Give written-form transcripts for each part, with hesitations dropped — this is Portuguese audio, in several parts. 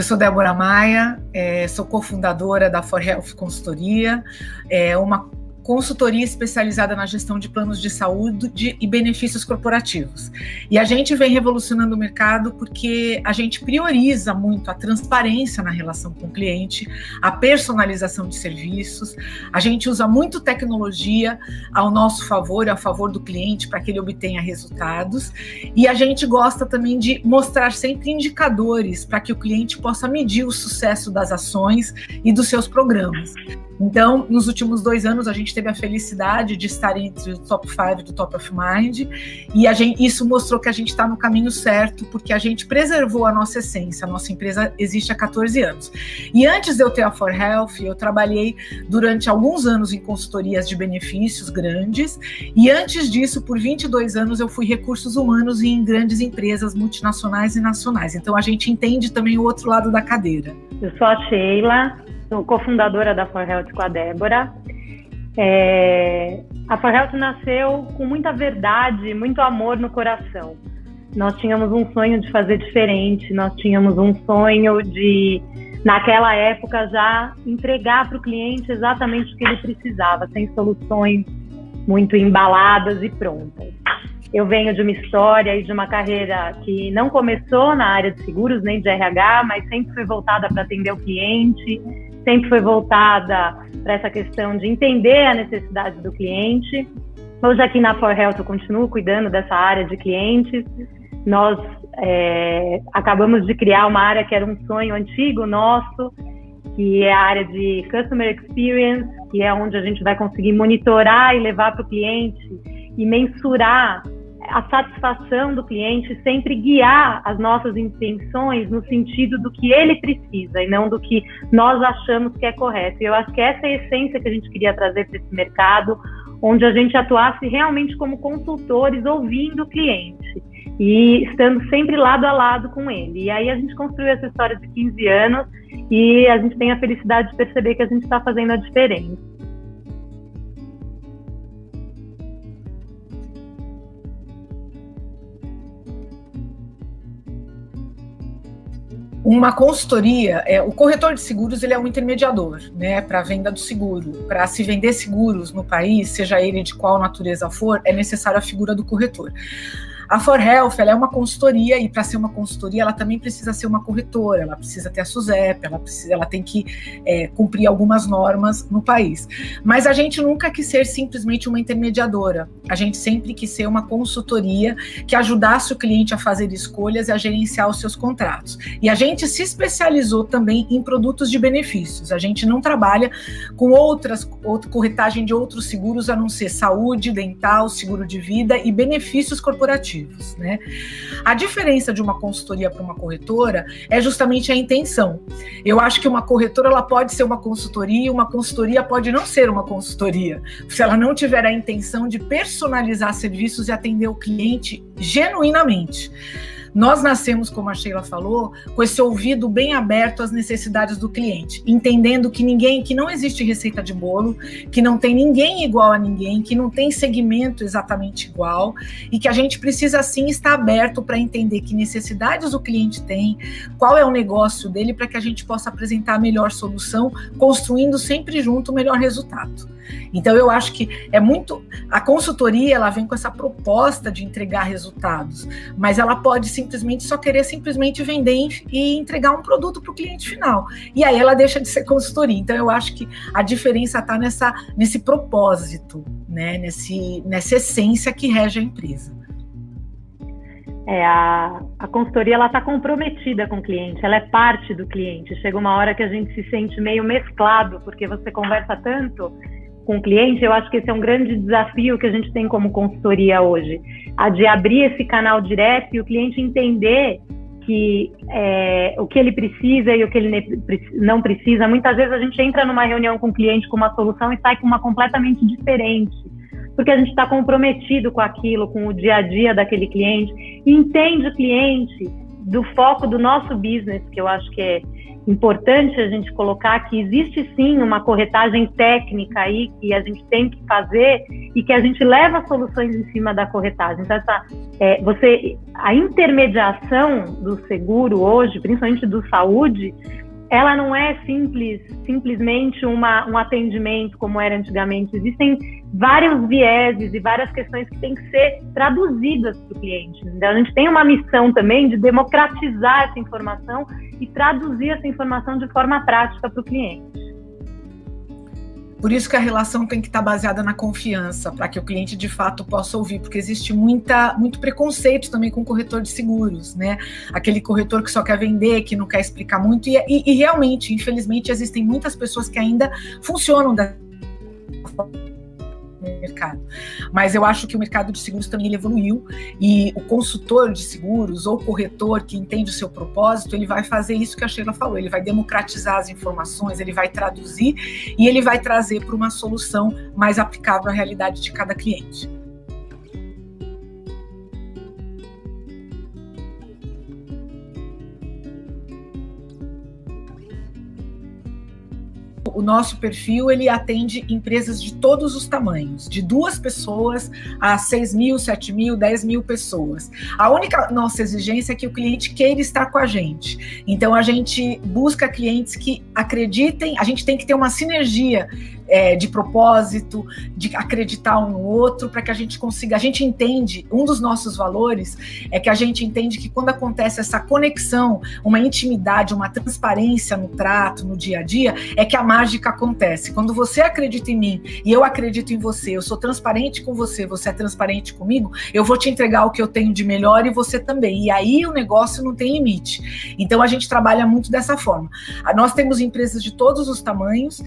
sou Débora Maia, sou cofundadora da For Health Consultoria, uma consultoria especializada na gestão de planos de saúde e benefícios corporativos. E a gente vem revolucionando o mercado porque a gente prioriza muito a transparência na relação com o cliente, a personalização de serviços, a gente usa muito tecnologia ao nosso favor e a favor do cliente para que ele obtenha resultados, e a gente gosta também de mostrar sempre indicadores para que o cliente possa medir o sucesso das ações e dos seus programas. Então, nos últimos 2 anos, a gente teve a felicidade de estar entre o top 5 do Top of Mind, e isso mostrou que a gente está no caminho certo, porque a gente preservou a nossa essência. A nossa empresa existe há 14 anos. E antes de eu ter a For Health, eu trabalhei durante alguns anos em consultorias de benefícios grandes, e antes disso, por 22 anos, eu fui recursos humanos em grandes empresas multinacionais e nacionais. Então, a gente entende também o outro lado da cadeira. Eu sou a Sheila, sou cofundadora da For Health com a Débora. A For Health nasceu com muita verdade, muito amor no coração. Nós tínhamos um sonho de fazer diferente, nós tínhamos um sonho de, naquela época, já entregar para o cliente exatamente o que ele precisava, sem soluções muito embaladas e prontas. Eu venho de uma história e de uma carreira que não começou na área de seguros nem de RH, mas sempre foi voltada para atender o cliente, sempre foi voltada para essa questão de entender a necessidade do cliente. Hoje aqui na For Health eu continuo cuidando dessa área de clientes. Nós acabamos de criar uma área que era um sonho antigo nosso, que é a área de Customer Experience, que é onde a gente vai conseguir monitorar e levar para o cliente e mensurar a satisfação do cliente, sempre guiar as nossas intenções no sentido do que ele precisa e não do que nós achamos que é correto. E eu acho que essa é a essência que a gente queria trazer para esse mercado, onde a gente atuasse realmente como consultores, ouvindo o cliente e estando sempre lado a lado com ele. E aí a gente construiu essa história de 15 anos e a gente tem a felicidade de perceber que a gente está fazendo a diferença. Uma consultoria, o corretor de seguros, ele é um intermediador, né, para a venda do seguro. Para se vender seguros no país, seja ele de qual natureza for, é necessária a figura do corretor. A For Health, ela é uma consultoria, e para ser uma consultoria, ela também precisa ser uma corretora, ela precisa ter a SUSEP, ela tem que cumprir algumas normas no país. Mas a gente nunca quis ser simplesmente uma intermediadora, a gente sempre quis ser uma consultoria que ajudasse o cliente a fazer escolhas e a gerenciar os seus contratos. E a gente se especializou também em produtos de benefícios, a gente não trabalha com outra corretagem de outros seguros, a não ser saúde, dental, seguro de vida e benefícios corporativos. Né? A diferença de uma consultoria para uma corretora é justamente a intenção. Eu acho que uma corretora ela pode ser uma consultoria e uma consultoria pode não ser uma consultoria, se ela não tiver a intenção de personalizar serviços e atender o cliente genuinamente. Nós nascemos, como a Sheila falou, com esse ouvido bem aberto às necessidades do cliente, entendendo que não existe receita de bolo, que não tem ninguém igual a ninguém, que não tem segmento exatamente igual e que a gente precisa sim estar aberto para entender que necessidades o cliente tem, qual é o negócio dele, para que a gente possa apresentar a melhor solução, construindo sempre junto o melhor resultado. Então eu acho que a consultoria ela vem com essa proposta de entregar resultados, mas ela pode só querer vender e entregar um produto para o cliente final, e aí ela deixa de ser consultoria. Então eu acho que a diferença está nesse propósito, né? nessa essência que rege a empresa. A consultoria ela está comprometida com o cliente, ela é parte do cliente. Chega uma hora que a gente se sente meio mesclado, porque você conversa tanto com o cliente. Eu acho que esse é um grande desafio que a gente tem como consultoria hoje, a de abrir esse canal direto e o cliente entender que o que ele precisa e o que ele não precisa. Muitas vezes a gente entra numa reunião com o cliente com uma solução e sai com uma completamente diferente, porque a gente está comprometido com aquilo, com o dia a dia daquele cliente, e entende o cliente do foco do nosso business, que eu acho que é importante a gente colocar, que existe sim uma corretagem técnica aí que a gente tem que fazer e que a gente leva soluções em cima da corretagem. Então, a intermediação do seguro hoje, principalmente do saúde, ela não é simplesmente um atendimento como era antigamente. Existem vários vieses e várias questões que têm que ser traduzidas para o cliente. Então, a gente tem uma missão também de democratizar essa informação e traduzir essa informação de forma prática para o cliente. Por isso que a relação tem que estar baseada na confiança, para que o cliente de fato possa ouvir, porque existe muito preconceito também com o corretor de seguros, né? Aquele corretor que só quer vender, que não quer explicar muito, e realmente, infelizmente, existem muitas pessoas que ainda funcionam dessa forma no mercado. Mas eu acho que o mercado de seguros também ele evoluiu, e o consultor de seguros ou corretor que entende o seu propósito, ele vai fazer isso que a Sheila falou, ele vai democratizar as informações, ele vai traduzir e ele vai trazer para uma solução mais aplicável à realidade de cada cliente. O nosso perfil, ele atende empresas de todos os tamanhos, de 2 pessoas a 6 mil, 7 mil, 10 mil pessoas. A única nossa exigência é que o cliente queira estar com a gente. Então, a gente busca clientes que acreditem, a gente tem que ter uma sinergia de propósito, de acreditar um no outro, para que a gente consiga. A gente entende, um dos nossos valores é que a gente entende que quando acontece essa conexão, uma intimidade, uma transparência no trato, no dia a dia, é que a mágica acontece. Quando você acredita em mim e eu acredito em você, eu sou transparente com você, você é transparente comigo, eu vou te entregar o que eu tenho de melhor e você também. E aí o negócio não tem limite. Então a gente trabalha muito dessa forma. Nós temos empresas de todos os tamanhos,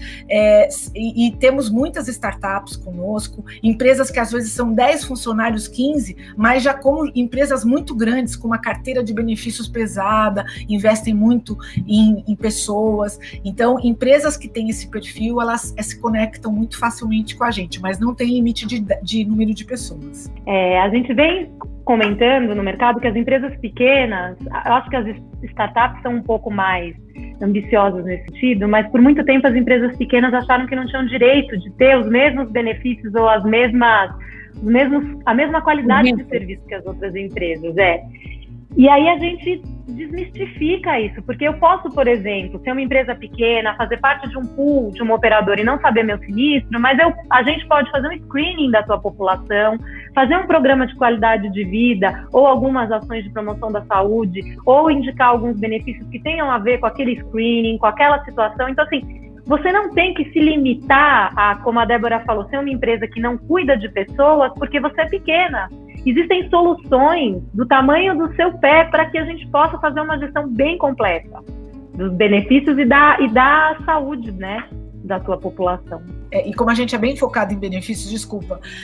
e temos muitas startups conosco, empresas que às vezes são 10 funcionários, 15, mas já como empresas muito grandes, com uma carteira de benefícios pesada, investem muito em pessoas. Então, empresas que têm esse perfil, elas se conectam muito facilmente com a gente, mas não tem limite de número de pessoas. A gente vem comentando no mercado que as empresas pequenas, eu acho que as startups são um pouco mais ambiciosas nesse sentido, mas por muito tempo as empresas pequenas acharam que não tinham direito de ter os mesmos benefícios ou a mesma qualidade de serviço que as outras empresas. E aí a gente desmistifica isso, porque eu posso, por exemplo, ser uma empresa pequena, fazer parte de um pool de uma operadora e não saber meu sinistro, mas a gente pode fazer um screening da tua população, fazer um programa de qualidade de vida ou algumas ações de promoção da saúde, ou indicar alguns benefícios que tenham a ver com aquele screening, com aquela situação. Então, assim, você não tem que se limitar a, como a Débora falou, ser uma empresa que não cuida de pessoas porque você é pequena. Existem soluções do tamanho do seu pé para que a gente possa fazer uma gestão bem completa dos benefícios e da saúde, né, da tua população. E como a gente é bem focado em benefícios,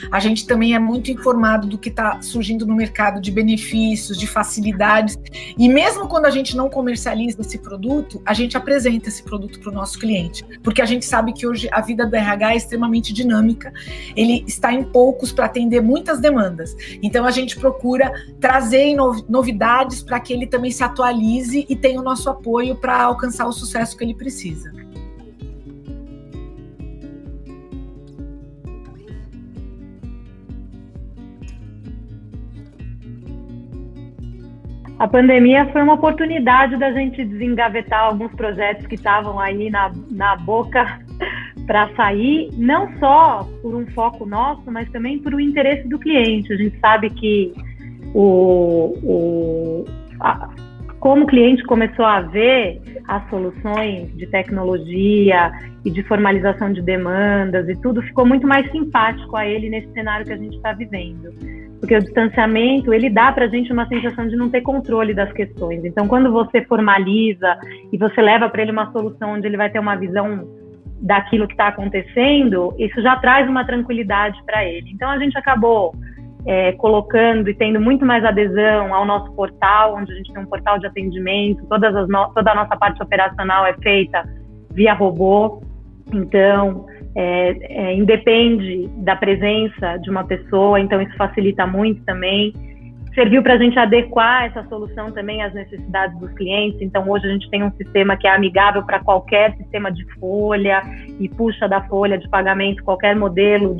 a gente também é muito informado do que está surgindo no mercado de benefícios, de facilidades, e mesmo quando a gente não comercializa esse produto, a gente apresenta esse produto para o nosso cliente, porque a gente sabe que hoje a vida do RH é extremamente dinâmica, ele está em poucos para atender muitas demandas, então a gente procura trazer novidades para que ele também se atualize e tenha o nosso apoio para alcançar o sucesso que ele precisa. A pandemia foi uma oportunidade da gente desengavetar alguns projetos que estavam aí na boca para sair, não só por um foco nosso, mas também por um interesse do cliente. A gente sabe que como o cliente começou a ver as soluções de tecnologia e de formalização de demandas e tudo, ficou muito mais simpático a ele nesse cenário que a gente está vivendo. Porque o distanciamento, ele dá para a gente uma sensação de não ter controle das questões. Então, quando você formaliza e você leva para ele uma solução onde ele vai ter uma visão daquilo que está acontecendo, isso já traz uma tranquilidade para ele. Então, a gente acabou colocando e tendo muito mais adesão ao nosso portal, onde a gente tem um portal de atendimento, toda a nossa parte operacional é feita via robô. Então, independe da presença de uma pessoa, então isso facilita muito também. serviu para a gente adequar essa solução também às necessidades dos clientes. Então, hoje a gente tem um sistema que é amigável para qualquer sistema de folha e puxa da folha de pagamento qualquer modelo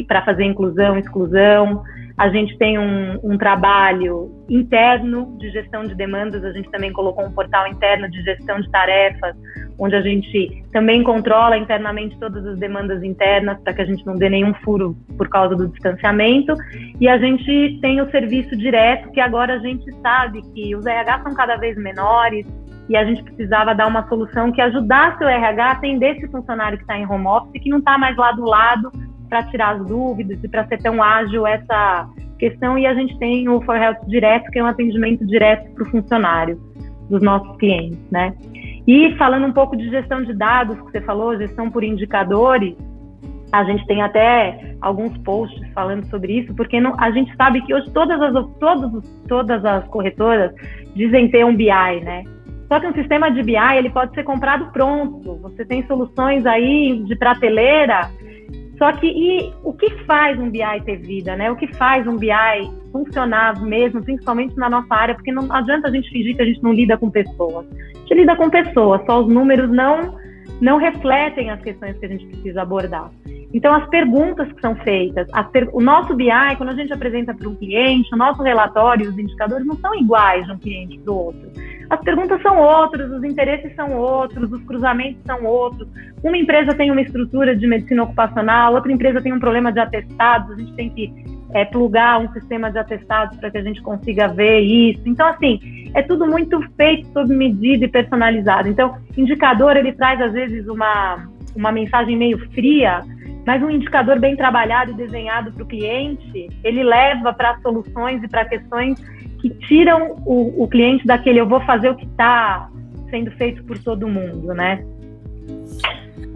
para fazer inclusão, exclusão. A gente tem um trabalho interno de gestão de demandas, a gente também colocou um portal interno de gestão de tarefas, onde a gente também controla internamente todas as demandas internas, para que a gente não dê nenhum furo por causa do distanciamento. E a gente tem o serviço direto, que agora a gente sabe que os RH são cada vez menores, e a gente precisava dar uma solução que ajudasse o RH a atender esse funcionário que está em home office, que não está mais lá do lado, para tirar as dúvidas e para ser tão ágil essa questão. E a gente tem o For Health Direto, que é um atendimento direto para o funcionário dos nossos clientes, né? E falando um pouco de gestão de dados, que você falou, gestão por indicadores, a gente tem até alguns posts falando sobre isso, porque a gente sabe que hoje todas as corretoras dizem ter um BI, né? Só que um sistema de BI, ele pode ser comprado pronto. Você tem soluções aí de prateleira. Só que e o que faz um BI ter vida, né? O que faz um BI funcionar mesmo, principalmente na nossa área? Porque não adianta a gente fingir que a gente não lida com pessoas. A gente lida com pessoas, só os números não refletem as questões que a gente precisa abordar. Então, as perguntas que são feitas, o nosso BI, quando a gente apresenta para um cliente, o nosso relatório, os indicadores não são iguais de um cliente para o outro. As perguntas são outras, os interesses são outros, os cruzamentos são outros. Uma empresa tem uma estrutura de medicina ocupacional, outra empresa tem um problema de atestados, a gente tem que plugar um sistema de atestados para que a gente consiga ver isso. Então, assim, é tudo muito feito sob medida e personalizado. Então, indicador, ele traz, às vezes, uma mensagem meio fria, mas um indicador bem trabalhado e desenhado para o cliente, ele leva para soluções e para questões que tiram o cliente daquele eu vou fazer o que está sendo feito por todo mundo, né?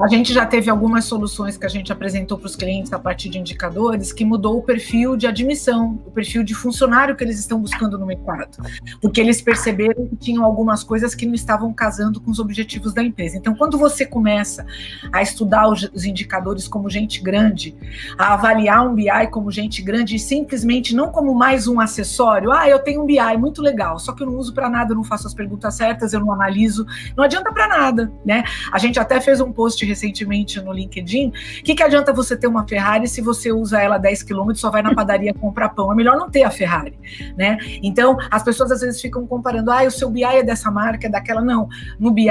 A gente já teve algumas soluções que a gente apresentou para os clientes a partir de indicadores que mudou o perfil de admissão, o perfil de funcionário que eles estão buscando no mercado, porque eles perceberam que tinham algumas coisas que não estavam casando com os objetivos da empresa. Então, quando você começa a estudar os indicadores como gente grande, a avaliar um BI como gente grande e simplesmente não como mais um acessório, eu tenho um BI, muito legal, só que eu não uso para nada, eu não faço as perguntas certas, eu não analiso, não adianta para nada, né? A gente até fez um post recentemente no LinkedIn, o que adianta você ter uma Ferrari se você usa ela 10 km e só vai na padaria comprar pão? É melhor não ter a Ferrari, né? Então, as pessoas às vezes ficam comparando, o seu BI é dessa marca, é daquela, não. No BI,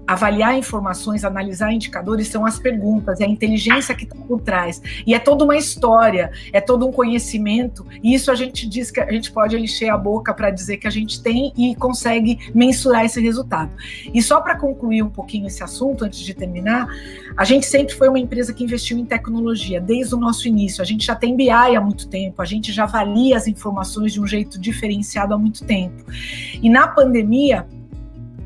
avaliar informações, analisar indicadores são as perguntas, é a inteligência que está por trás, e é toda uma história, é todo um conhecimento, e isso a gente diz que a gente pode encher a boca para dizer que a gente tem e consegue mensurar esse resultado. E só para concluir um pouquinho esse assunto, antes de terminar, a gente sempre foi uma empresa que investiu em tecnologia, desde o nosso início, a gente já tem BI há muito tempo, a gente já avalia as informações de um jeito diferenciado há muito tempo, e na pandemia,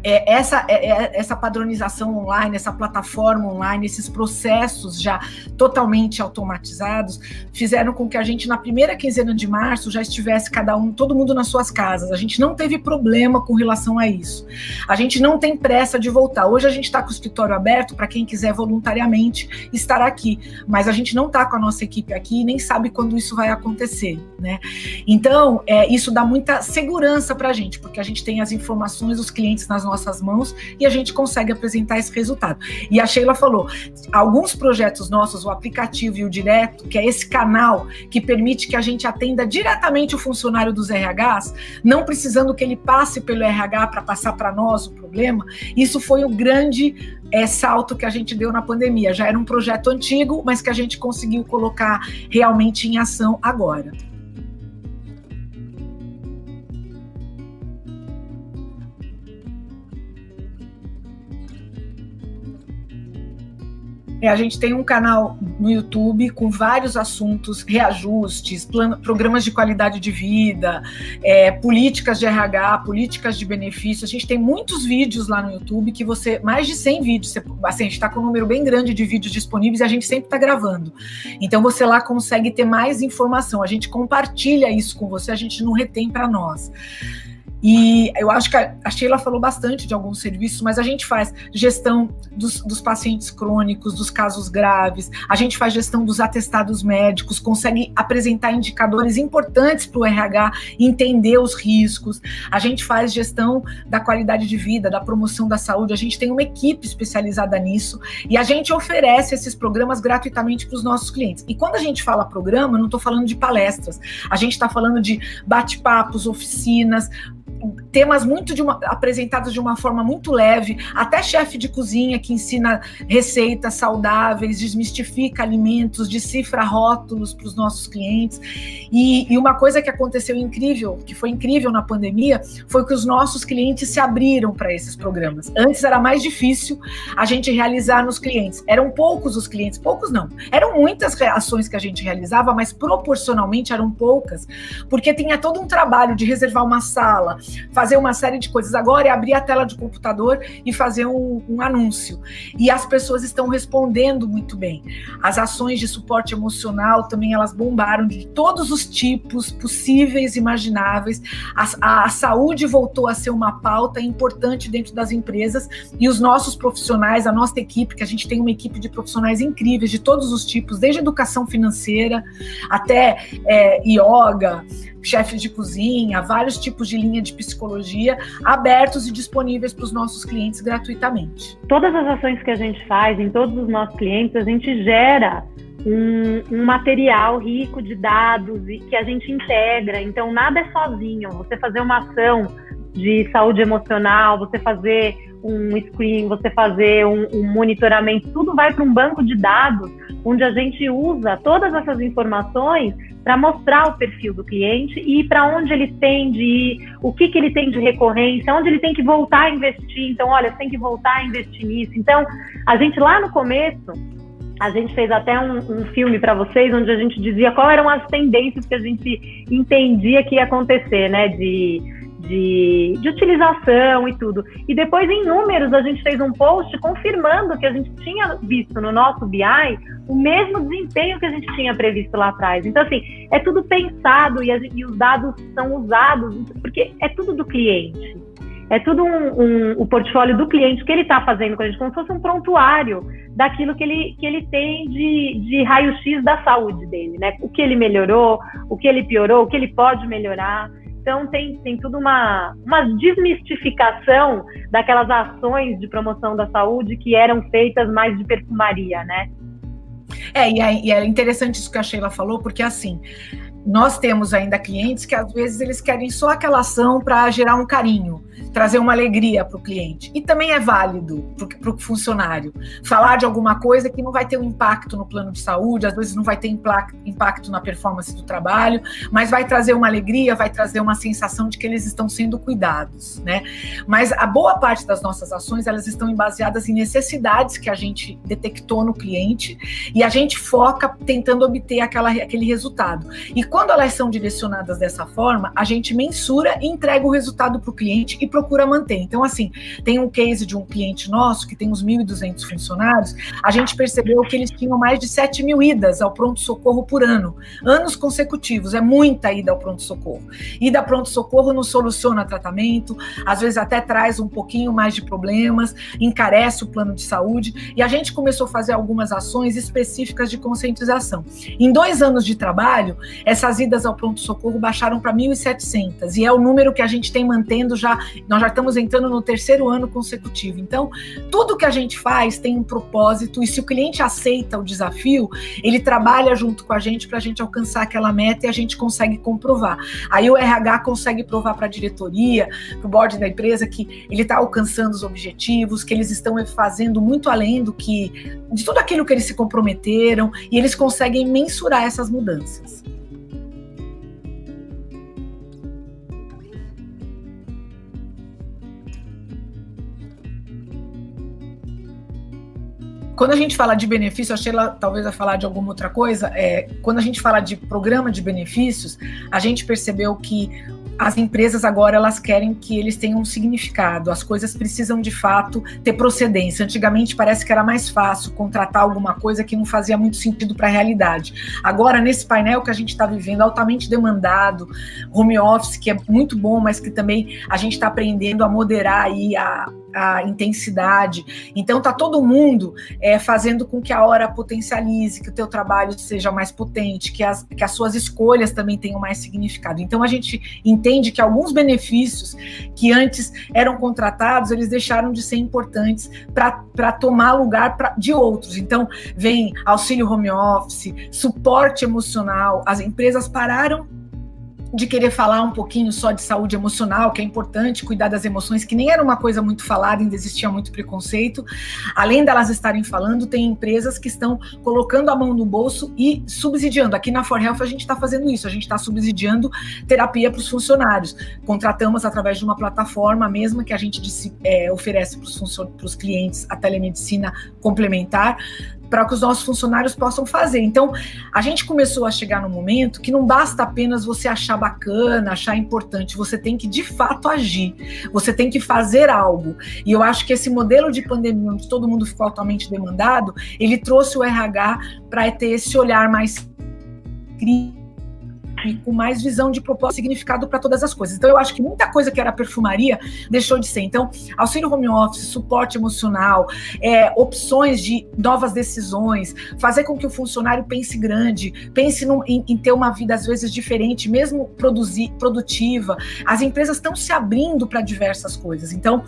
essa padronização online, essa plataforma online, esses processos já totalmente automatizados, fizeram com que a gente, na primeira quinzena de março, já estivesse todo mundo nas suas casas. A gente não teve problema com relação a isso. A gente não tem pressa de voltar. Hoje a gente está com o escritório aberto para quem quiser voluntariamente estar aqui, mas a gente não está com a nossa equipe aqui e nem sabe quando isso vai acontecer, né? Então, isso dá muita segurança para a gente, porque a gente tem as informações dos clientes nas nossas mãos e a gente consegue apresentar esse resultado. E a Sheila falou, alguns projetos nossos, o aplicativo e o direto, que é esse canal que permite que a gente atenda diretamente o funcionário dos RHs, não precisando que ele passe pelo RH para passar para nós o problema, isso foi o grande salto que a gente deu na pandemia. Já era um projeto antigo, mas que a gente conseguiu colocar realmente em ação agora. A gente tem um canal no YouTube com vários assuntos, reajustes, programas de qualidade de vida, políticas de RH, políticas de benefício. A gente tem muitos vídeos lá no YouTube, mais de 100 vídeos, assim, a gente está com um número bem grande de vídeos disponíveis e a gente sempre está gravando. Então você lá consegue ter mais informação, a gente compartilha isso com você, a gente não retém para nós. E eu acho que a Sheila falou bastante de alguns serviços, mas a gente faz gestão dos pacientes crônicos, dos casos graves, a gente faz gestão dos atestados médicos, consegue apresentar indicadores importantes para o RH entender os riscos, a gente faz gestão da qualidade de vida, da promoção da saúde, a gente tem uma equipe especializada nisso e a gente oferece esses programas gratuitamente para os nossos clientes. E quando a gente fala programa, eu não estou falando de palestras, a gente está falando de bate-papos, oficinas, temas apresentados de uma forma muito leve, até chefe de cozinha que ensina receitas saudáveis, desmistifica alimentos, decifra rótulos para os nossos clientes. E uma coisa que aconteceu incrível, que foi incrível na pandemia, foi que os nossos clientes se abriram para esses programas. Antes era mais difícil a gente realizar nos clientes. Eram poucos os clientes, poucos não. Eram muitas ações que a gente realizava, mas proporcionalmente eram poucas, porque tinha todo um trabalho de reservar uma sala, fazer uma série de coisas. Agora é abrir a tela de computador e fazer um anúncio. E as pessoas estão respondendo muito bem. As ações de suporte emocional também, elas bombaram de todos os tipos possíveis e imagináveis. A saúde voltou a ser uma pauta importante dentro das empresas e os nossos profissionais, a nossa equipe, que a gente tem uma equipe de profissionais incríveis de todos os tipos, desde educação financeira até yoga, chefes de cozinha, vários tipos de linha de psicologia abertos e disponíveis para os nossos clientes gratuitamente. Todas as ações que a gente faz em todos os nossos clientes, a gente gera um material rico de dados e que a gente integra. Então, nada é sozinho. Você fazer uma ação de saúde emocional, você fazer um screen, você fazer um monitoramento, tudo vai para um banco de dados onde a gente usa todas essas informações para mostrar o perfil do cliente e para onde ele tem de ir, o que ele tem de recorrência, onde ele tem que voltar a investir. Então, olha, você tem que voltar a investir nisso. Então, a gente lá no começo, a gente fez até um filme para vocês, onde a gente dizia quais eram as tendências que a gente entendia que ia acontecer, né, de utilização e tudo. E depois, em números, a gente fez um post confirmando que a gente tinha visto no nosso BI o mesmo desempenho que a gente tinha previsto lá atrás. Então, assim, é tudo pensado e os dados são usados, porque é tudo do cliente. É tudo o portfólio do cliente que ele está fazendo com a gente, como se fosse um prontuário daquilo que ele tem de raio-x da saúde dele, né? O que ele melhorou, o que ele piorou, o que ele pode melhorar. Então, tem tudo uma desmistificação daquelas ações de promoção da saúde que eram feitas mais de perfumaria, né? E é interessante isso que a Sheila falou, porque assim, nós temos ainda clientes que às vezes eles querem só aquela ação para gerar um carinho, trazer uma alegria para o cliente. E também é válido para o funcionário falar de alguma coisa que não vai ter um impacto no plano de saúde, às vezes não vai ter impacto na performance do trabalho, mas vai trazer uma alegria, vai trazer uma sensação de que eles estão sendo cuidados, né? Mas a boa parte das nossas ações, elas estão baseadas em necessidades que a gente detectou no cliente e a gente foca tentando obter aquele resultado. E quando elas são direcionadas dessa forma, a gente mensura e entrega o resultado para o cliente e procura manter. Então, assim, tem um case de um cliente nosso que tem uns 1.200 funcionários, a gente percebeu que eles tinham mais de 7.000 idas ao pronto-socorro por ano, anos consecutivos, é muita ida ao pronto-socorro. Ida ao pronto-socorro não soluciona tratamento, às vezes até traz um pouquinho mais de problemas, encarece o plano de saúde, e a gente começou a fazer algumas ações específicas de conscientização. Em 2 anos de trabalho, essas idas ao pronto-socorro baixaram para 1.700, e é o número que a gente tem mantendo já, nós já estamos entrando no 3º ano consecutivo. Então, tudo que a gente faz tem um propósito, e se o cliente aceita o desafio, ele trabalha junto com a gente para a gente alcançar aquela meta e a gente consegue comprovar. Aí o RH consegue provar para a diretoria, para o board da empresa, que ele está alcançando os objetivos, que eles estão fazendo muito além de tudo aquilo que eles se comprometeram, e eles conseguem mensurar essas mudanças. Quando a gente fala de benefício, a Sheila talvez vai falar de alguma outra coisa, quando a gente fala de programa de benefícios, a gente percebeu que as empresas agora elas querem que eles tenham um significado, as coisas precisam de fato ter procedência. Antigamente parece que era mais fácil contratar alguma coisa que não fazia muito sentido para a realidade. Agora, nesse painel que a gente está vivendo, altamente demandado, home office, que é muito bom, mas que também a gente está aprendendo a moderar aí a intensidade. Então tá todo mundo fazendo com que a hora potencialize, que o teu trabalho seja mais potente, que as suas escolhas também tenham mais significado. Então a gente entende que alguns benefícios que antes eram contratados, eles deixaram de ser importantes para tomar lugar de outros. Então vem auxílio home office, suporte emocional, as empresas pararam de querer falar um pouquinho só de saúde emocional, que é importante cuidar das emoções, que nem era uma coisa muito falada, ainda existia muito preconceito. Além delas estarem falando, tem empresas que estão colocando a mão no bolso e subsidiando. Aqui na 4Health a gente está fazendo isso, a gente está subsidiando terapia para os funcionários. Contratamos através de uma plataforma mesma que a gente oferece para os clientes a telemedicina complementar, para que os nossos funcionários possam fazer. Então, a gente começou a chegar no momento que não basta apenas você achar bacana, achar importante, você tem que, de fato, agir, você tem que fazer algo. E eu acho que esse modelo de pandemia, onde todo mundo ficou altamente demandado, ele trouxe o RH para ter esse olhar mais crítico, com mais visão de propósito e significado para todas as coisas. Então eu acho que muita coisa que era perfumaria deixou de ser. Então, auxílio home office, suporte emocional, opções de novas decisões, fazer com que o funcionário pense grande, pense em ter uma vida às vezes diferente, mesmo produtiva. As empresas estão se abrindo para diversas coisas. Então,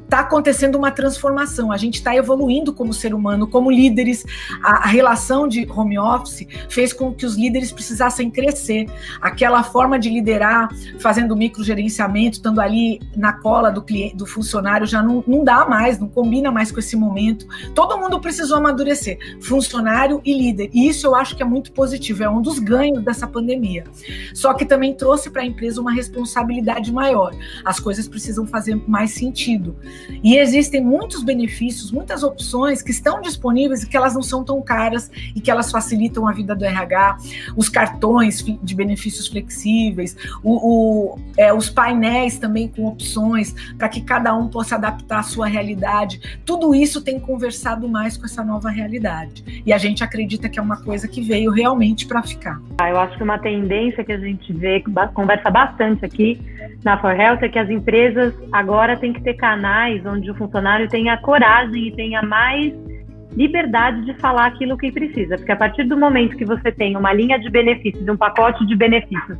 está acontecendo uma transformação, a gente está evoluindo como ser humano, como líderes. A relação de home office fez com que os líderes precisassem crescer. Aquela forma de liderar, fazendo microgerenciamento, estando ali na cola do funcionário, já não dá mais, não combina mais com esse momento. Todo mundo precisou amadurecer, funcionário e líder, e isso eu acho que é muito positivo, é um dos ganhos dessa pandemia. Só que também trouxe para a empresa uma responsabilidade maior, as coisas precisam fazer mais sentido. E existem muitos benefícios, muitas opções que estão disponíveis e que elas não são tão caras e que elas facilitam a vida do RH, os cartões de benefícios flexíveis, os painéis também com opções para que cada um possa adaptar a sua realidade. Tudo isso tem conversado mais com essa nova realidade. E a gente acredita que é uma coisa que veio realmente para ficar. Eu acho que uma tendência que a gente vê, conversa bastante aqui na 4Health, é que as empresas agora têm que ter canais onde o funcionário tenha coragem e tenha mais liberdade de falar aquilo que precisa, porque a partir do momento que você tem uma linha de benefícios, um pacote de benefícios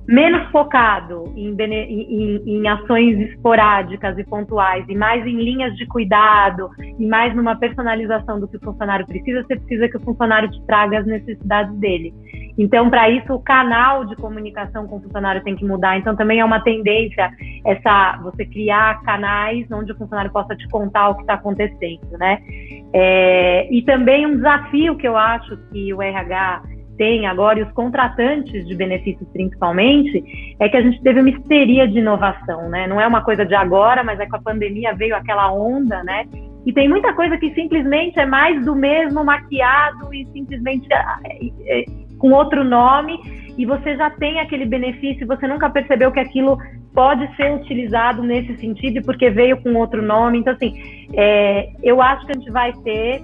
menos focado em ações esporádicas e pontuais, e mais em linhas de cuidado, e mais numa personalização do que o funcionário precisa, você precisa que o funcionário te traga as necessidades dele. Então, para isso, o canal de comunicação com o funcionário tem que mudar. Então, também é uma tendência você criar canais onde o funcionário possa te contar o que está acontecendo, né? E também um desafio que eu acho que o RH tem agora, e os contratantes de benefícios principalmente, é que a gente teve uma histeria de inovação, né? Não é uma coisa de agora, mas com a pandemia veio aquela onda, né? E tem muita coisa que simplesmente é mais do mesmo, maquiado e simplesmente com outro nome, e você já tem aquele benefício e você nunca percebeu que aquilo pode ser utilizado nesse sentido porque veio com outro nome. Então, assim, eu acho que a gente vai ter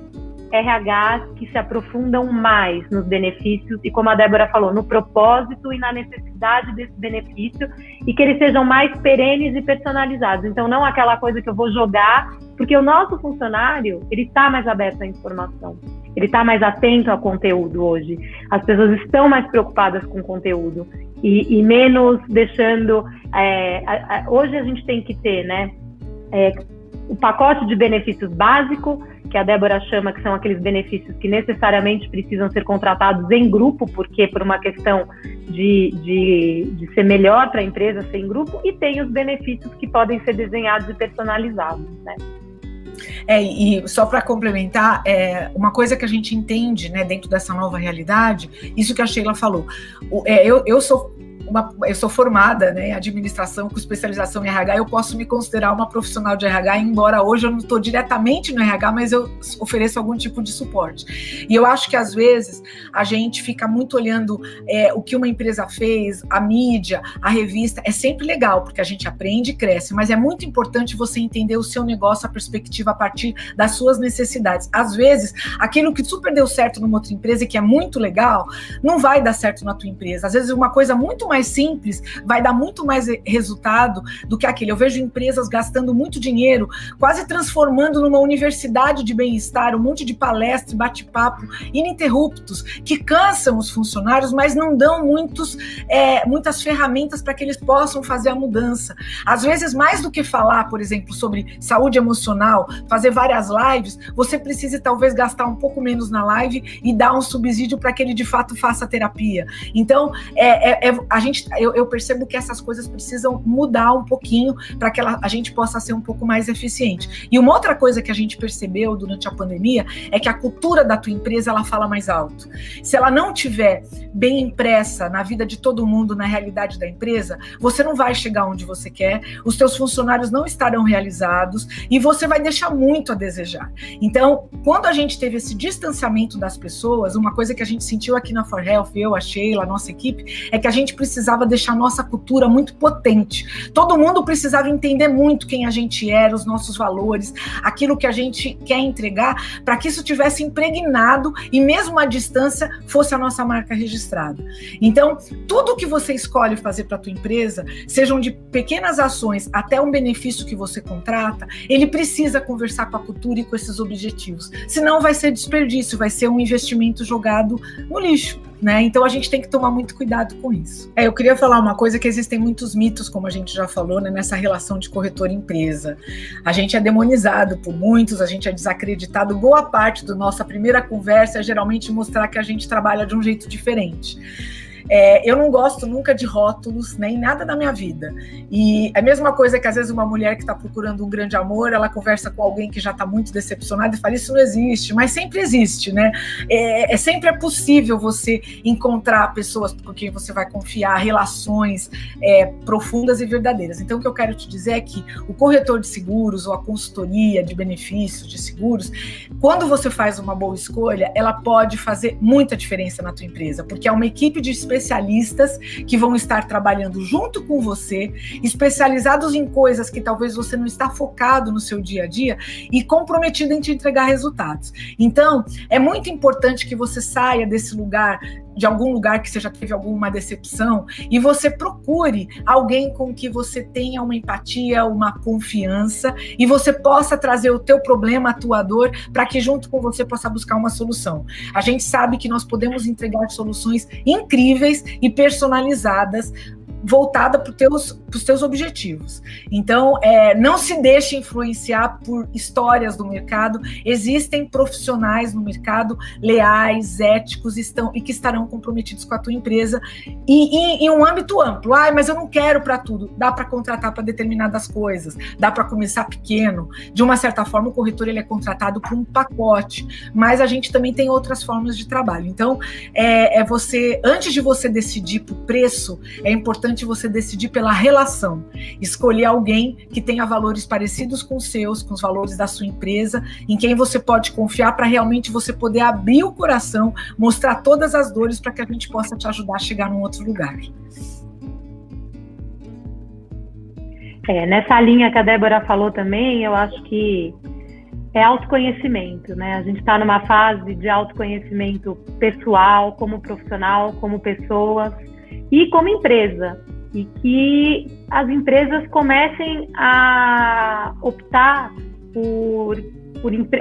RHs que se aprofundam mais nos benefícios e, como a Débora falou, no propósito e na necessidade desse benefício, e que eles sejam mais perenes e personalizados. Então, não aquela coisa que eu vou jogar, porque o nosso funcionário, ele está mais aberto à informação, ele está mais atento ao conteúdo hoje. As pessoas estão mais preocupadas com o conteúdo e menos deixando... hoje a gente tem que ter, né, o pacote de benefícios básico, que a Débora chama, que são aqueles benefícios que necessariamente precisam ser contratados em grupo, porque por uma questão de ser melhor para a empresa ser em grupo, e tem os benefícios que podem ser desenhados e personalizados, né? E só para complementar, uma coisa que a gente entende, né, dentro dessa nova realidade, isso que a Sheila falou, eu sou eu sou formada, né, em administração com especialização em RH, eu posso me considerar uma profissional de RH, embora hoje eu não estou diretamente no RH, mas eu ofereço algum tipo de suporte. E eu acho que às vezes a gente fica muito olhando o que uma empresa fez, a mídia, a revista, é sempre legal, porque a gente aprende e cresce, mas é muito importante você entender o seu negócio, a perspectiva a partir das suas necessidades. Às vezes, aquilo que super deu certo numa outra empresa e que é muito legal, não vai dar certo na tua empresa. Às vezes uma coisa muito mais simples vai dar muito mais resultado do que aquele. Eu vejo empresas gastando muito dinheiro, quase transformando numa universidade de bem-estar, um monte de palestra, bate-papo ininterruptos, que cansam os funcionários, mas não dão muitas ferramentas para que eles possam fazer a mudança. Às vezes, mais do que falar, por exemplo, sobre saúde emocional, fazer várias lives, você precisa talvez gastar um pouco menos na live e dar um subsídio para que ele de fato faça terapia. Então, eu percebo que essas coisas precisam mudar um pouquinho para que a gente possa ser um pouco mais eficiente. E uma outra coisa que a gente percebeu durante a pandemia é que a cultura da tua empresa, ela fala mais alto. Se ela não tiver bem impressa na vida de todo mundo, na realidade da empresa, você não vai chegar onde você quer, os teus funcionários não estarão realizados e você vai deixar muito a desejar. Então, quando a gente teve esse distanciamento das pessoas, uma coisa que a gente sentiu aqui na For Health, eu, a Sheila, a nossa equipe, é que a gente precisava deixar a nossa cultura muito potente. Todo mundo precisava entender muito quem a gente era, os nossos valores, aquilo que a gente quer entregar, para que isso tivesse impregnado e mesmo à distância fosse a nossa marca registrada. Então, tudo que você escolhe fazer para a tua empresa, sejam de pequenas ações até um benefício que você contrata, ele precisa conversar com a cultura e com esses objetivos. Senão vai ser desperdício, vai ser um investimento jogado no lixo, né? Então a gente tem que tomar muito cuidado com isso. Eu queria falar uma coisa, que existem muitos mitos, como a gente já falou, né, nessa relação de corretor-empresa. A gente é demonizado por muitos, a gente é desacreditado. Boa parte da nossa primeira conversa é geralmente mostrar que a gente trabalha de um jeito diferente. Eu não gosto nunca de rótulos, nem nada da minha vida. E é a mesma coisa que às vezes uma mulher que está procurando um grande amor, ela conversa com alguém que já está muito decepcionado e fala, isso não existe, mas sempre existe, né? Sempre é possível você encontrar pessoas com quem você vai confiar, relações profundas e verdadeiras. Então o que eu quero te dizer é que o corretor de seguros ou a consultoria de benefícios de seguros, quando você faz uma boa escolha, ela pode fazer muita diferença na tua empresa, porque é uma equipe de especialistas que vão estar trabalhando junto com você, especializados em coisas que talvez você não está focado no seu dia a dia e comprometido em te entregar resultados. Então, é muito importante que você saia desse lugar, de algum lugar que você já teve alguma decepção, e você procure alguém com que você tenha uma empatia, uma confiança, e você possa trazer o teu problema, a tua dor, para que junto com você possa buscar uma solução. A gente sabe que nós podemos entregar soluções incríveis e personalizadas, voltada para os teus objetivos. Então, não se deixe influenciar por histórias do mercado. Existem profissionais no mercado leais, éticos, e que estarão comprometidos com a tua empresa e em um âmbito amplo. Mas eu não quero para tudo. Dá para contratar para determinadas coisas, dá para começar pequeno. De uma certa forma, o corretor ele é contratado por um pacote, mas a gente também tem outras formas de trabalho. Então, antes de você decidir por preço, é importante você decidir pela relação, escolher alguém que tenha valores parecidos com os seus, com os valores da sua empresa, em quem você pode confiar para realmente você poder abrir o coração, mostrar todas as dores para que a gente possa te ajudar a chegar num outro lugar. Nessa linha que a Débora falou também, eu acho que é autoconhecimento, né? A gente está numa fase de autoconhecimento pessoal, como profissional, como pessoas, e como empresa, e que as empresas comecem a optar por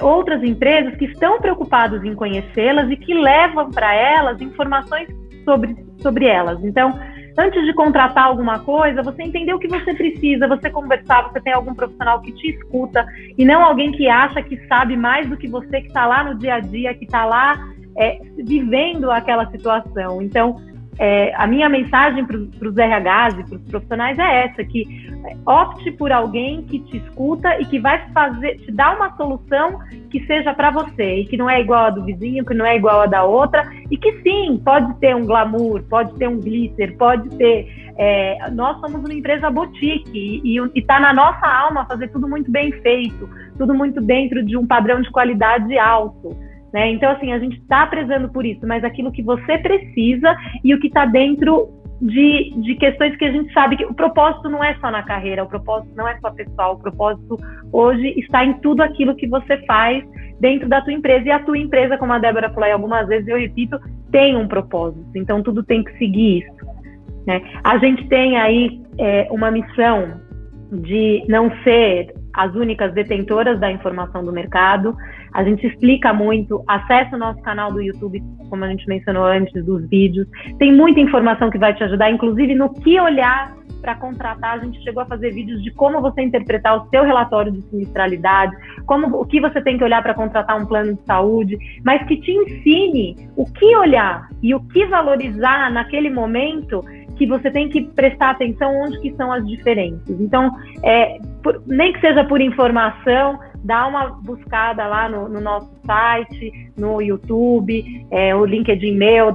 outras empresas que estão preocupadas em conhecê-las e que levam para elas informações sobre elas. Então, antes de contratar alguma coisa, você entender o que você precisa, você conversar, você tem algum profissional que te escuta, e não alguém que acha que sabe mais do que você, que está lá no dia a dia, que está lá vivendo aquela situação. Então, a minha mensagem para os RHs e para os profissionais é essa, que opte por alguém que te escuta e que vai te dar uma solução que seja para você, e que não é igual a do vizinho, que não é igual a da outra, e que sim, pode ter um glamour, pode ter um glitter, pode ter Nós somos uma empresa boutique e está na nossa alma fazer tudo muito bem feito, tudo muito dentro de um padrão de qualidade alto, né? Então, assim, a gente está prezando por isso, mas aquilo que você precisa e o que está dentro de questões que a gente sabe que o propósito não é só na carreira, o propósito não é só pessoal, o propósito hoje está em tudo aquilo que você faz dentro da tua empresa, e a tua empresa, como a Débora falou aí algumas vezes, eu repito, tem um propósito, então tudo tem que seguir isso, né? A gente tem aí uma missão de não ser as únicas detentoras da informação do mercado. A gente explica muito, acessa o nosso canal do YouTube, como a gente mencionou antes, dos vídeos. Tem muita informação que vai te ajudar, inclusive no que olhar para contratar. A gente chegou a fazer vídeos de como você interpretar o seu relatório de sinistralidade, o que você tem que olhar para contratar um plano de saúde, mas que te ensine o que olhar e o que valorizar naquele momento, que você tem que prestar atenção onde que são as diferenças. Então, nem que seja por informação, dá uma buscada lá no nosso site, no YouTube, o LinkedIn meu,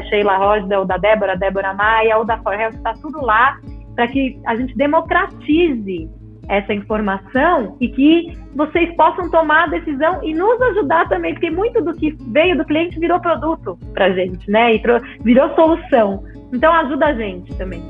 Sheila Rosda, ou da Débora Maia, ou da ForHealth, está tudo lá, para que a gente democratize essa informação e que vocês possam tomar a decisão e nos ajudar também, porque muito do que veio do cliente virou produto para a gente, né? E virou solução. Então ajuda a gente também.